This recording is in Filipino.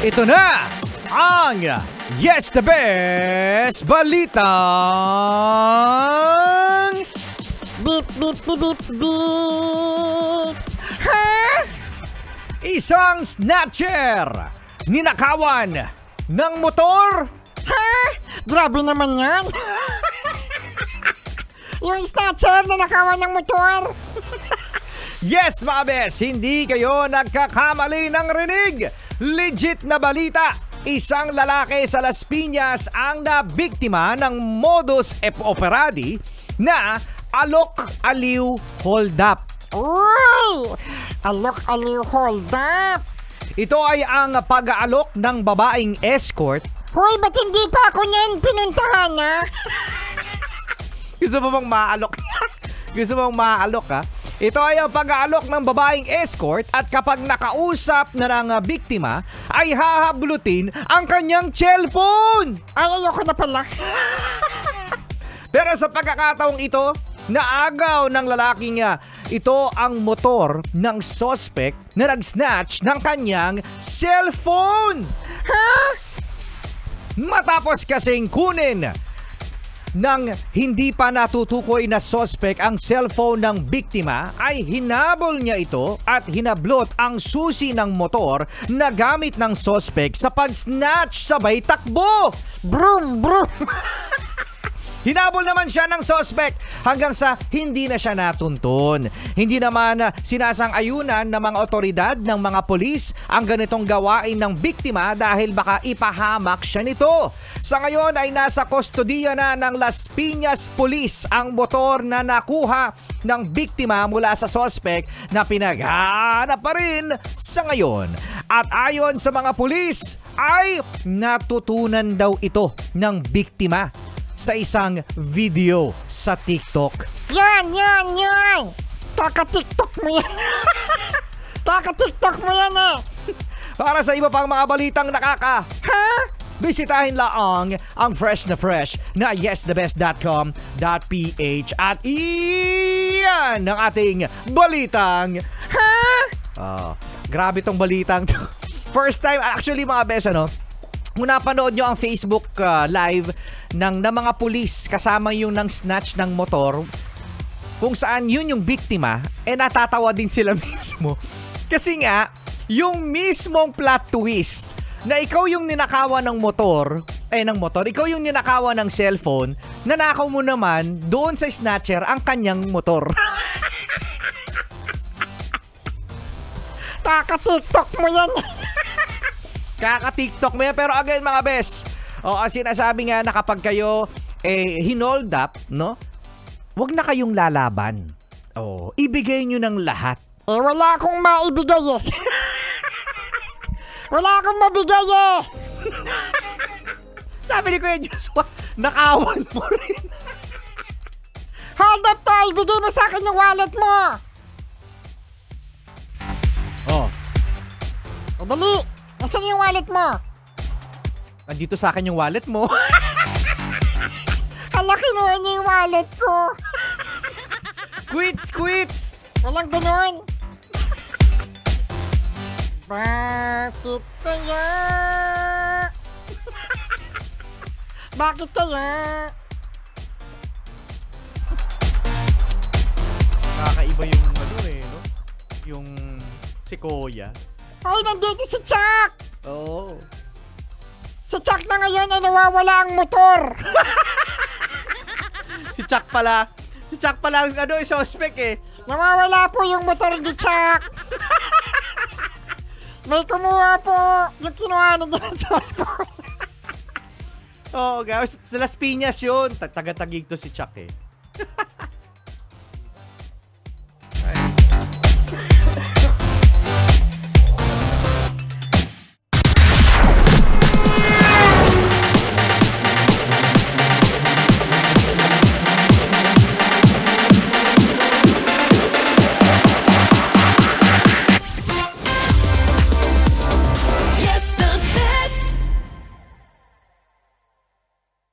Ito na ang Yes the Best Balitang Beep, beep, beep, beep, beep. Ha? Isang snatcher ninakawan ng motor. Ha? Grabe naman yan. Yung snatcher na nakawan ng motor. Yes, mga bes, hindi kayo nagkakamali ng rinig. Legit na balita. Isang lalaki sa Las Piñas ang nabiktima ng modus operandi na alok-aliw hold up. Uy! Alok-aliw hold up. Ito ay ang pag-aalok ng babaeng escort. Hoy, ba't hindi pa ako niyan pinuntahan, ha? Gusto mo bang maalok? Gusto mo bang maalok, ha? Ito ay ang pag-aalok ng babaeng escort at kapag nakausap na ng biktima ay hahablutin ang kanyang cellphone. Ay, ayoko na pala. Pero sa pagkakataong ito, naagaw ng lalaking ito ang motor ng suspect na nag-snatch ng kanyang cellphone. Ha? Matapos kasing kunin ng hindi pa natutukoy na suspect ang cellphone ng biktima ay hinabol niya ito at hinablot ang susi ng motor na gamit ng suspect sa pag-snatch sabay takbo. Broom, broom. Hinabol naman siya ng suspect hanggang sa hindi na siya natuntun. Hindi naman sinasang-ayunan ng mga otoridad ng mga polis ang ganitong gawain ng biktima dahil baka ipahamak siya nito. Sa ngayon ay nasa kustodiya na ng Las Piñas Police ang motor na nakuha ng biktima mula sa suspect na pinaghahanap pa rin sa ngayon. At ayon sa mga pulis ay natutunan daw ito ng biktima sa isang video sa TikTok. Yan. Kaka-TikTok mo yan. Kaka-TikTok mo yan, eh. Para sa iba pang mga balitang nakaka, Ha? bisitahin lang ang fresh na yesthebest.com.ph at iyan ang ating balitang. Ha? Grabe tong balitang to. First time, actually mga best, kung napanood nyo ang Facebook live ng mga pulis kasama yung nang snatch ng motor, kung saan yun yung biktima, natatawa din sila mismo. Kasi nga, yung mismong plot twist na ikaw yung ninakawan ng motor, ikaw yung ninakawan ng cellphone, nanakaw mo naman doon sa snatcher ang kanyang motor. Kaka-TikTok mo yan. Kaka-TikTok mo yan. Pero again mga bes, sinasabi nga na kapag kayo hinold up, wag na kayong lalaban. Ibigay nyo ng lahat. Wala akong maibigay, eh. Wala akong mabigay, eh. Sabi ni Kuya Joshua, nakawan mo rin. Hold up, tayo. Ibigay mo sa akin yung wallet mo. Dali. Nasaan yung wallet mo? Nandito sa akin yung wallet mo. Hala, kinuha niya yung wallet ko. Quits! Walang ganun. Bakit kaya? Bakit kaya? Nakakaiba yung yung si Kuya. Ay, nandito si Chuck! Oo. Si Chuck na ngayon ay nawawala ang motor. Si Chuck pala ang suspect, eh. Nawawala po yung motor ni Chuck. May kumuha po. Yung kinuha na dyan sa cellphone. Oo, guys. Sa Las Piñas yun. Taga-Tagig to si Chuck, eh.